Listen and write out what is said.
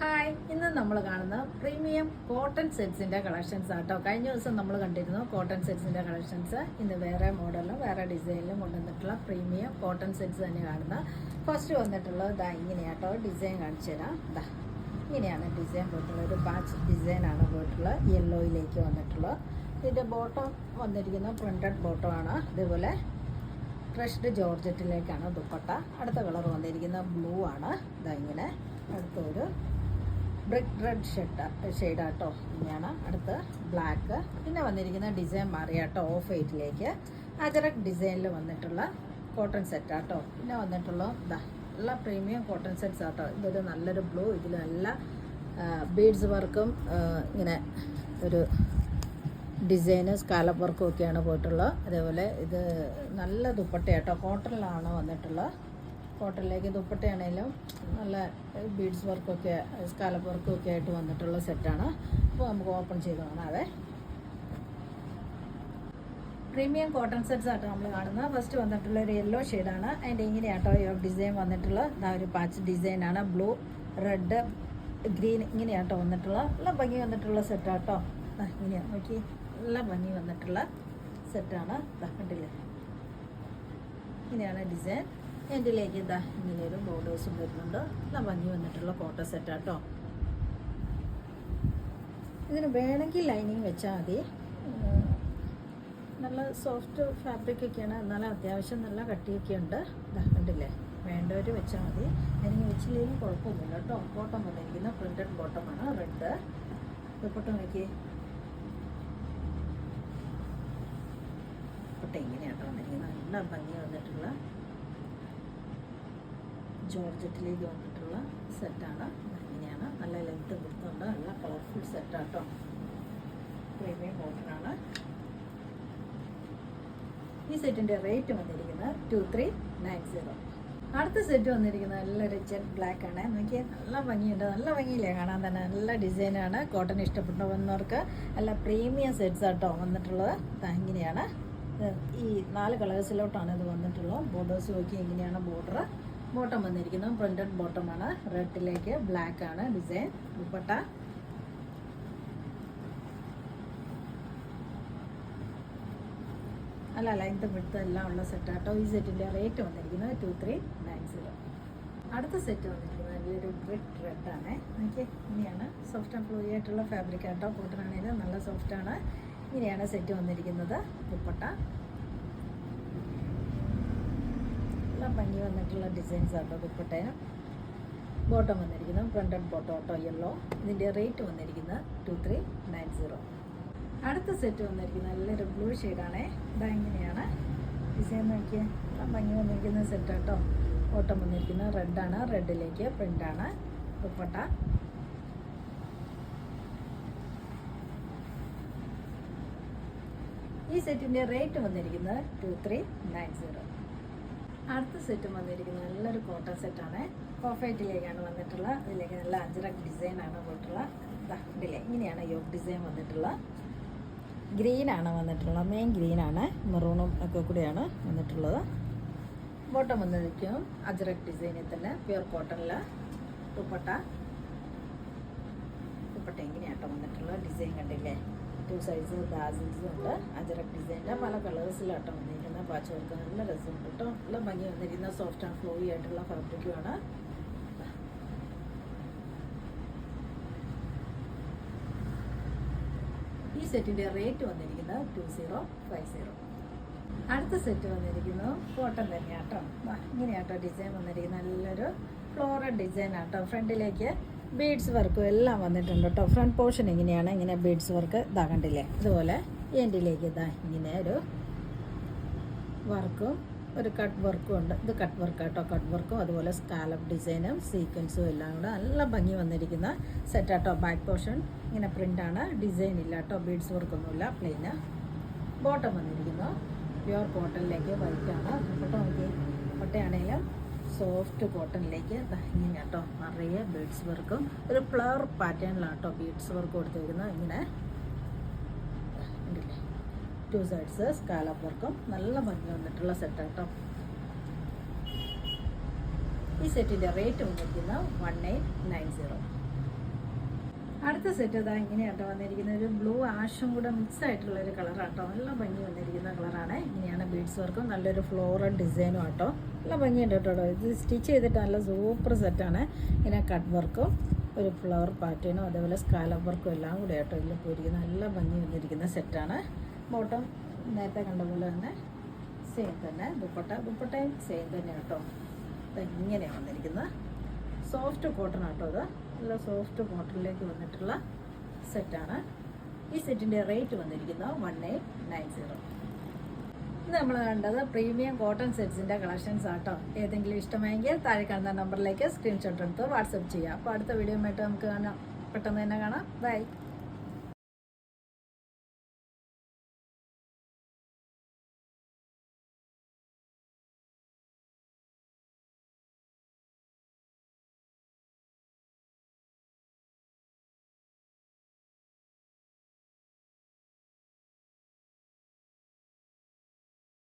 Hi, ഇന്ന് നമ്മൾ കാണുന്ന പ്രീമിയം കോട്ടൺ സെറ്റ്സിൻ്റെ കളക്ഷൻസ് ആട്ടോ. കഴിഞ്ഞ ദിവസം നമ്മൾ കണ്ടിരുന്നു കോട്ടൺ സെറ്റ്സിൻ്റെ കളക്ഷൻസ്. ഇന്ന് വേറെ മോഡലിലും വേറെ ഡിസൈനിലും കൊണ്ടുവന്നിട്ടുള്ള പ്രീമിയം കോട്ടൺ സെറ്റ്സ് തന്നെ കാണുന്ന. ഫസ്റ്റ് വന്നിട്ടുള്ളത് ഇതാ ഇങ്ങനെയാട്ടോ. ഡിസൈൻ കാണിച്ചു തരാം. ഇതാ ഇങ്ങനെയാണ് ഡിസൈൻ പോയിട്ടുള്ളത്. ഒരു പാച്ച് ഡിസൈനാണ് പോയിട്ടുള്ളത്. യെല്ലോയിലേക്ക് വന്നിട്ടുള്ളത്. ഇതിൻ്റെ ബോട്ടം വന്നിരിക്കുന്ന പ്രിൻറ്റഡ് ബോട്ടമാണ്. അതേപോലെ ക്രഷ്ഡ് ജോർജറ്റിലേക്കാണ് ദുപ്പട്ട. അടുത്ത കളർ വന്നിരിക്കുന്ന ബ്ലൂ ആണ്. ഇതാ ഇങ്ങനെ അടുത്തൊരു ബ്രിക്ക് റെഡ് ഷെയ്ഡാട്ടോ. ഇങ്ങനെയാണ്. അടുത്ത് ബ്ലാക്ക്. പിന്നെ വന്നിരിക്കുന്ന ഡിസൈൻ മാറിയാട്ടോ, ഓഫ് വൈറ്റിലേക്ക് അജറക് ഡിസൈനിൽ വന്നിട്ടുള്ള കോട്ടൺ സെറ്റാട്ടോ. പിന്നെ വന്നിട്ടുള്ള ഇതാ എല്ലാ പ്രീമിയം കോട്ടൺ സെറ്റ്സ് ആട്ടോ. ഇതൊരു നല്ലൊരു ബ്ലൂ. ഇതിൽ നല്ല ബീഡ്സ് വർക്കും ഇങ്ങനെ ഒരു ഡിസൈന് സ്കാലപ്പ് വർക്കും ഒക്കെയാണ് പോയിട്ടുള്ളത്. അതേപോലെ ഇത് നല്ല ദുപ്പട്ടയാട്ടോ. കോട്ടണിലാണ് വന്നിട്ടുള്ളത്. കോട്ടണിലേക്ക് ദുപ്പട്ടയാണെങ്കിലും നല്ല ബീഡ്സ് വർക്കൊക്കെ സ്കാലപ്പ് വർക്കും ഒക്കെ ആയിട്ട് വന്നിട്ടുള്ള സെറ്റാണ്. അപ്പോൾ നമുക്ക് ഓപ്പൺ ചെയ്ത് കാണാതെ. പ്രീമിയം കോട്ടൺ സെറ്റ്സ് ആട്ടോ നമ്മൾ കാണുന്നത്. ഫസ്റ്റ് വന്നിട്ടുള്ള ഒരു യെല്ലോ ഷെയ്ഡാണ്. അതിൻ്റെ ഇങ്ങനെയാട്ടോ ഡിസൈൻ വന്നിട്ടുള്ളത്. ഒരു പാച്ച് ഡിസൈനാണ്. ബ്ലൂ, റെഡ്, ഗ്രീൻ ഇങ്ങനെയാട്ടോ വന്നിട്ടുള്ളത്. നല്ല ഭംഗി വന്നിട്ടുള്ള സെറ്റാട്ടോ. ഇങ്ങനെയാണ് നോക്കി, നല്ല ഭംഗി വന്നിട്ടുള്ള സെറ്റാണ്. കണ്ടില്ലേ, ഇങ്ങനെയാണ് ഡിസൈൻ. എൻ്റെലേക്ക് ഇതാ ഇങ്ങനെയൊരു ബോർഡേഴ്സും വരുന്നുണ്ട്. നല്ല ഭംഗി വന്നിട്ടുള്ള കോട്ടൺ സെറ്റാട്ടോ. ഇതിന് വേണമെങ്കിൽ ലൈനിങ് വെച്ചാൽ മതി. നല്ല സോഫ്റ്റ് ഫാബ്രിക്കൊക്കെയാണ്, എന്നാലും അത്യാവശ്യം നല്ല കട്ടിയൊക്കെ ഉണ്ട്. ഇതാ കണ്ടില്ലേ, വേണ്ടവർ വെച്ചാൽ മതി. ലൈനിങ് വെച്ചില്ലെങ്കിലും കുഴപ്പമൊന്നുമില്ല കേട്ടോ. ബോട്ടം വന്നിരിക്കുന്ന പ്രിൻറ്റഡ് ബോട്ടമാണ്. റെഡ് ദുപ്പട്ട നോക്കി, ദുപ്പട്ട ഇങ്ങനെയാട്ടോ വന്നിരിക്കുന്നത്. നല്ല ഭംഗി വന്നിട്ടുള്ള ജോർജറ്റിലേക്ക് വന്നിട്ടുള്ള സെറ്റാണ്. ഇങ്ങനെയാണ്. നല്ല ലെങ്ത് കൊടുത്തുണ്ട്. നല്ല കളർഫുൾ സെറ്റാട്ടോ. പ്രീമിയം കോട്ടനാണ്. ഈ സെറ്റിൻ്റെ റേറ്റ് വന്നിരിക്കുന്നത് 2390. അടുത്ത സെറ്റ് വന്നിരിക്കുന്നത് നല്ലൊരു ജെറ്റ് ബ്ലാക്ക് ആണ്. നോക്കിയാൽ നല്ല ഭംഗിയുണ്ട്. നല്ല ഭംഗിയില്ലേ കാണാൻ തന്നെ. നല്ല ഡിസൈനാണ്. കോട്ടൺ ഇഷ്ടപ്പെടുന്നവർക്ക് നല്ല പ്രീമിയം സെറ്റ്സ് ആട്ടോ വന്നിട്ടുള്ളത്. ഇങ്ങനെയാണ്. ഈ 4 കളേഴ്സിലോട്ടാണ് ഇത് വന്നിട്ടുള്ളത്. ബോർഡേഴ്സ് നോക്കി ഇങ്ങനെയാണ് ബോർഡർ. ബോട്ടം വന്നിരിക്കുന്നത് പ്രിന്റഡ് ബോട്ടമാണ്. റെഡിലേക്ക് ബ്ലാക്ക് ആണ് ഡിസൈൻ. ദുപ്പട്ട അല്ല ലെങ്ത് വിഡ്ത്ത് എല്ലാം ഉള്ള സെറ്റാട്ടോ. ഈ സെറ്റിൻ്റെ റേറ്റ് വന്നിരിക്കുന്നത് 2390. അടുത്ത സെറ്റ് വന്നിരിക്കുന്നത് നല്ലൊരു ബ്രിക്ക് റെഡ് ആണ്. എനിക്ക് ഇങ്ങനെയാണ്. സോഫ്റ്റ് ആൻഡ് ഫ്ലൂയി ആയിട്ടുള്ള ഫാബ്രിക് ആട്ടോ. കോട്ടൺ ആണെങ്കിലും നല്ല സോഫ്റ്റാണ്. ഇങ്ങനെയാണ് സെറ്റ് വന്നിരിക്കുന്നത്. ദുപ്പട്ട ഭംഗി വന്നിട്ടുള്ള ഡിസൈൻസ് ആട്ടോ. ദുപ്പട്ടയും ബോട്ടം വന്നിരിക്കുന്നത് പ്രിന്റഡ് ബോട്ടം ആട്ടോ, യെല്ലോ. ഇതിൻ്റെ റേറ്റ് വന്നിരിക്കുന്നത് 2390. അടുത്ത സെറ്റ് വന്നിരിക്കുന്നത് നല്ലൊരു ബ്ലൂ ഷെയ്ഡാണേ. ഇതാ ഇങ്ങനെയാണ് ഡിസൈൻ നോക്കിയാൽ. ഭംഗി വന്നിരിക്കുന്ന സെറ്റ് ആട്ടോ. ബോട്ടം വന്നിരിക്കുന്നത് റെഡാണ്. റെഡിലേക്ക് പ്രിൻ്റാണ്. ദുപ്പട്ട ഈ സെറ്റിൻ്റെ റേറ്റ് വന്നിരിക്കുന്നത് 2390. അടുത്ത സെറ്റ് വന്നിരിക്കുന്നത് നല്ലൊരു കോട്ടൺ സെറ്റാണ്. കോഫൈറ്റിലേക്കാണ് വന്നിട്ടുള്ളത്. അതിലേക്ക് നല്ല അജറക് ഡിസൈനാണ് പോയിട്ടുള്ളത്. ഇതിലെ ഇങ്ങനെയാണ് യോക്ക് ഡിസൈൻ വന്നിട്ടുള്ളത്. ഗ്രീനാണ് വന്നിട്ടുള്ളത്. മെയിൻ ഗ്രീനാണ്. മെറൂണും ഒക്കെ കൂടെയാണ് വന്നിട്ടുള്ളത്. ബോട്ടം വന്നിരിക്കും അജറക് ഡിസൈനിൽ തന്നെ പ്യുർ കോട്ടണിൽ. ദുപ്പട്ട ഇങ്ങനെയാട്ടോ വന്നിട്ടുള്ള ഡിസൈൻ കണ്ടില്ലേ. 2 സൈസ് ബാസിൽസും ഉണ്ട്. അജറക് ഡിസൈൻ്റെ പല കളേഴ്സിലാട്ടോ വന്നിരിക്കുന്ന. പാച്ച് വർക്ക് നല്ല രസമുണ്ട് കേട്ടോ. നല്ല ഭംഗി വന്നിരിക്കുന്ന സോഫ്റ്റ് ആൻഡ് ഫ്ലോയി ആയിട്ടുള്ള ഫാബ്രിക്കുമാണ്. ഈ സെറ്റിൻ്റെ റേറ്റ് വന്നിരിക്കുന്നത് 2050. അടുത്ത സെറ്റ് വന്നിരിക്കുന്നത് കോട്ടൺ തന്നെയാട്ടോ. ഇങ്ങനെയാട്ടോ ഡിസൈൻ വന്നിരിക്കുന്നത്. നല്ലൊരു ഫ്ലോറൽ ഡിസൈൻ ആട്ടോ. ഫ്രണ്ടിലേക്ക് ബീഡ്സ് വർക്കും എല്ലാം വന്നിട്ടുണ്ട് കേട്ടോ. ഫ്രണ്ട് പോർഷൻ ഇങ്ങനെയാണ്. ഇങ്ങനെ ബീഡ്സ് വർക്ക് ഇതാ കണ്ടില്ലേ. ഇതുപോലെ എൻഡിലേക്ക് ഇതാ ഇങ്ങനെ ഒരു വർക്കും ഒരു കട്ട് വർക്കും ഉണ്ട്. ഇത് കട്ട് വർക്ക് കേട്ടോ. കട്ട് വർക്കും അതുപോലെ സ്കാലപ്പ് ഡിസൈനും സീക്വൻസും എല്ലാം കൂടെ നല്ല ഭംഗി വന്നിരിക്കുന്ന സെറ്റാട്ടോ. ബാക്ക് പോർഷൻ ഇങ്ങനെ പ്രിൻ്റാണ്. ഡിസൈൻ ഇല്ല കേട്ടോ. ബീഡ്സ് വർക്കൊന്നുമില്ല. പ്ലെയിന്. ബോട്ടം വന്നിരിക്കുന്നു പ്യുർ കോട്ടണിലേക്ക് വൈറ്റാണ്. ദുപ്പട്ട നോക്കി. ദുപ്പട്ടയാണെങ്കിലും സോഫ്റ്റ് കോട്ടണിലേക്ക് ഇങ്ങനെ കേട്ടോ. നിറയെ ബീഡ്സ് വർക്കും ഒരു ഫ്ലവർ പാറ്റേണിലാട്ടോ ബീഡ്സ് വർക്ക് കൊടുത്തിരിക്കുന്നത്. ഇങ്ങനെ 2 സൈഡ്സ് സ്കാലപ്പ് വർക്കും നല്ല ഭംഗി വന്നിട്ടുള്ള സെറ്റാട്ടോ. ഈ സെറ്റിൻ്റെ റേറ്റ് വന്നിരിക്കുന്നത് 1890. അടുത്ത സെറ്റ് ഇതാ ഇങ്ങനെയാട്ടോ വന്നിരിക്കുന്നത്. ഒരു ബ്ലൂ ആഷും കൂടെ മിക്സ് ആയിട്ടുള്ള ഒരു കളറാട്ടോ. നല്ല ഭംഗി വന്നിരിക്കുന്ന കളറാണ്. ഇങ്ങനെയാണ് ബീഡ്സ് വർക്കും നല്ലൊരു ഫ്ലോറൽ ഡിസൈനും ആട്ടോ. നല്ല ഭംഗിയുണ്ട് കേട്ടോ. ഇത് സ്റ്റിച്ച് ചെയ്തിട്ട് നല്ല സൂപ്പർ സെറ്റാണ്. ഇങ്ങനെ കട്ട് വർക്കും ഒരു ഫ്ലവർ പാറ്റേണും അതേപോലെ സ്കാലപ്പ് വർക്കും എല്ലാം കൂടെ ആട്ടോ ഇതിൽ പോയിരിക്കുന്ന നല്ല ഭംഗി വന്നിരിക്കുന്ന സെറ്റാണ്. ബോട്ടം നേരത്തെ കണ്ട പോലെ തന്നെ സെയിം തന്നെ. ദുപ്പട്ടയും സെയിം തന്നെ കേട്ടോ. ഇങ്ങനെയാണ് വന്നിരിക്കുന്നത്. സോഫ്റ്റ് കോട്ടൺ ആട്ടോ. ഇത് നല്ല സോഫ്റ്റ് കോട്ടണിലേക്ക് വന്നിട്ടുള്ള സെറ്റാണ്. ഈ സെറ്റിൻ്റെ റേറ്റ് വന്നിരിക്കുന്നത് 1890. ഇത് നമ്മൾ കണ്ടത് പ്രീമിയം കോട്ടൺ സെറ്റ്സിൻ്റെ കളക്ഷൻസ് ആട്ടോ. ഏതെങ്കിലും ഇഷ്ടമായെങ്കിൽ താഴെ കാണുന്ന നമ്പറിലേക്ക് സ്ക്രീൻഷോട്ട് എടുത്ത് വാട്സപ്പ് ചെയ്യാം. അപ്പോൾ അടുത്ത വീഡിയോ ആയിട്ട് നമുക്ക് കാണാം. പെട്ടെന്ന് തന്നെ കാണാം. ബൈ.